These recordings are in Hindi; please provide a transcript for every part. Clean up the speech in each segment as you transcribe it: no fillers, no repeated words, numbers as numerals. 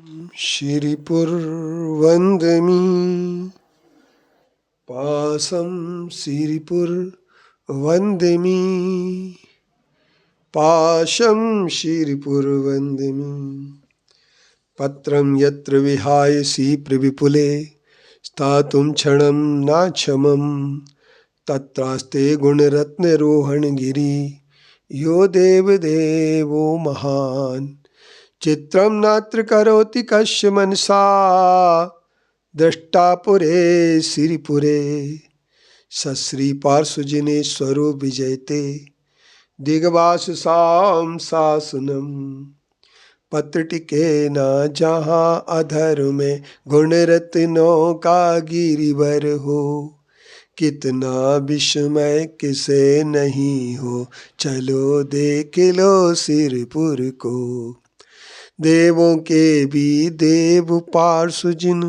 श्रीपुरवन्दमी पासं श्रीपुरवन्दमी पाशं श्रीपुरवन्दमी पत्रं यत्र विहायसि प्रविपुले स्थातुं क्षणं नाक्षमं तत्रास्ते गुणरत्नरोहणगिरि यो देवदेवो महान् चित्रं नात्र करोति कस्य मनसा दृष्टा पुरे श्रीपुरे सश्री पार्श्वजनेश्वरो विजयते दिग्वाससां शासनम् पत्र टिके न जहाँ अधर में गुण रत्नों का गिरिवर हो कितना विस्मय किसे नहीं हो चलो देख लो श्रीपुर को देवों के भी देव पार्श्वजन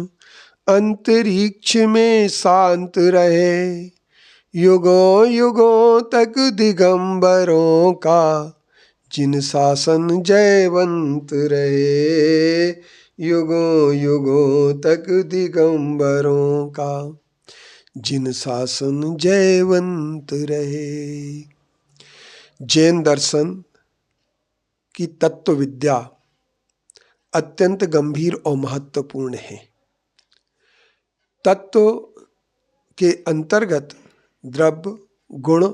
अंतरिक्ष में शांत रहे युगों युगों तक दिगंबरों का जिन शासन जयवंत रहे युगों युगों तक दिगंबरों का जिन शासन जयवंत रहे। जैन दर्शन की तत्व विद्या अत्यंत गंभीर और महत्वपूर्ण है। तत्व के अंतर्गत द्रव्य गुण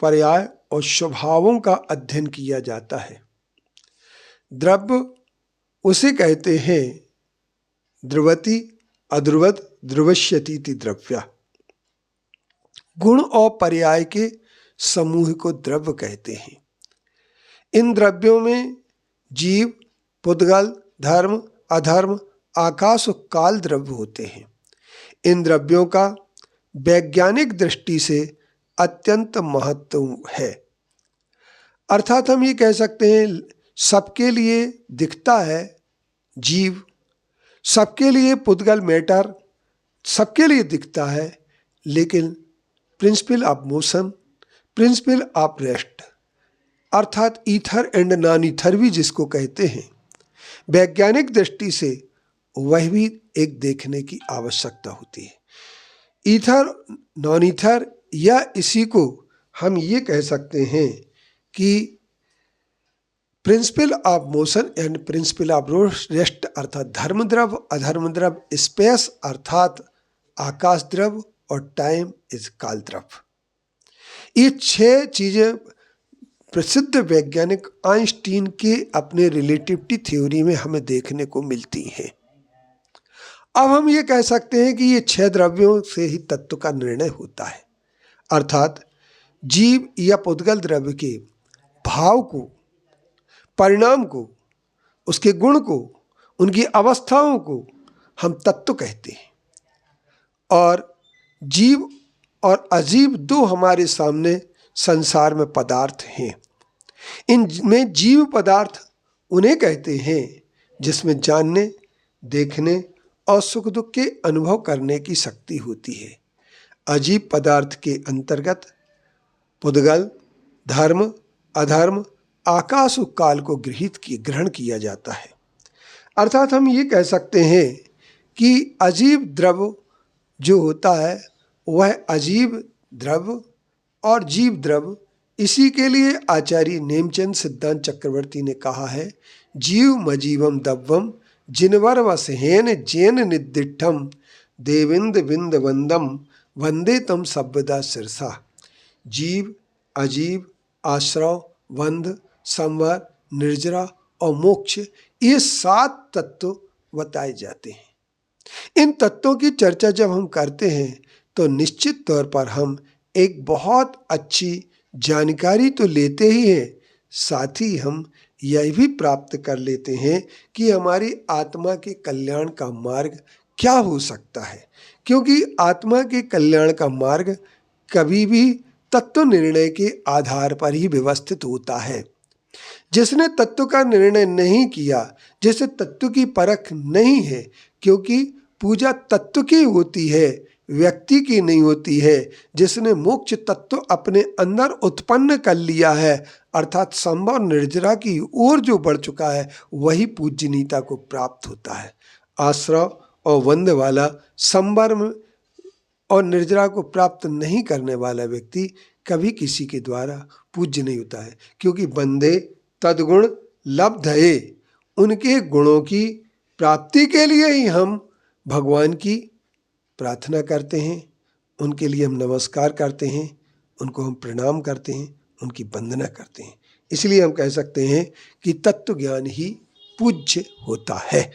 पर्याय और स्वभावों का अध्ययन किया जाता है। द्रव्य उसे कहते हैं द्रवति अद्रुवद द्रवश्यतीति द्रव्या। गुण और पर्याय के समूह को द्रव्य कहते हैं। इन द्रव्यों में जीव पुद्गल धर्म अधर्म आकाश और काल द्रव्य होते हैं। इन द्रव्यों का वैज्ञानिक दृष्टि से अत्यंत महत्व है। अर्थात हम ये कह सकते हैं सबके लिए दिखता है जीव, सबके लिए पुद्गल मैटर सबके लिए दिखता है, लेकिन principle of motion principle of rest अर्थात ईथर एंड नॉन ईथर भी जिसको कहते हैं, वैज्ञानिक दृष्टि से वह भी एक देखने की आवश्यकता होती है। ईथर नॉन ईथर या इसी को हम ये कह सकते हैं कि principle of motion and principle of rest अर्थात धर्म द्रव्य अधर्म द्रव्य स्पेस अर्थात आकाश द्रव्य और टाइम इज काल द्रव्य। ये 6 चीजें प्रसिद्ध वैज्ञानिक आइंस्टीन के अपने रिलेटिविटी थ्योरी में हमें देखने को मिलती हैं। अब हम ये कह सकते हैं कि ये 6 द्रव्यों से ही तत्व का निर्णय होता है, अर्थात जीव या पुद्गल द्रव्य के भाव को, परिणाम को, उसके गुण को, उनकी अवस्थाओं को हम तत्व कहते हैं। और जीव और अजीव 2 हमारे सामने संसार में पदार्थ हैं। इनमें जीव पदार्थ उन्हें कहते हैं जिसमें जानने, देखने और सुख दुख के अनुभव करने की शक्ति होती है। अजीव पदार्थ के अंतर्गत पुद्गल धर्म अधर्म आकाश और काल को ग्रहण किया जाता है। अर्थात हम ये कह सकते हैं कि अजीव द्रव्य जो होता है वह अजीव द्रव्य और जीव द्रव्य, इसी के लिए आचार्य नेमचंद सिद्धांत चक्रवर्ती ने कहा है जीव मजीवम दव्वम जिनवर वसहेन जैन निदिठम देविंद विंद वंदम वंदे तम सभ्यदा सिरसा। जीव अजीव आश्रव वंद संवर निर्जरा और मोक्ष ये 7 तत्व बताए जाते हैं। इन तत्वों की चर्चा जब हम करते हैं तो निश्चित तौर पर हम एक बहुत अच्छी जानकारी तो लेते ही हैं, साथ ही हम यह भी प्राप्त कर लेते हैं कि हमारी आत्मा के कल्याण का मार्ग क्या हो सकता है, क्योंकि आत्मा के कल्याण का मार्ग कभी भी तत्व निर्णय के आधार पर ही व्यवस्थित होता है। जिसने तत्व का निर्णय नहीं किया, जिसे तत्व की परख नहीं है, क्योंकि पूजा तत्व की होती है व्यक्ति की नहीं होती है। जिसने मोक्ष तत्व अपने अंदर उत्पन्न कर लिया है, अर्थात संभव निर्जरा की ओर जो बढ़ चुका है वही पूज्यनीयता को प्राप्त होता है। आश्रव और वंद्य वाला संवर्म और निर्जरा को प्राप्त नहीं करने वाला व्यक्ति कभी किसी के द्वारा पूज्य नहीं होता है, क्योंकि बंदे तद्गुण लब्धये, उनके गुणों की प्राप्ति के लिए ही हम भगवान की प्रार्थना करते हैं, उनके लिए हम नमस्कार करते हैं, उनको हम प्रणाम करते हैं, उनकी वंदना करते हैं। इसलिए हम कह सकते हैं कि तत्व ज्ञान ही पूज्य होता है।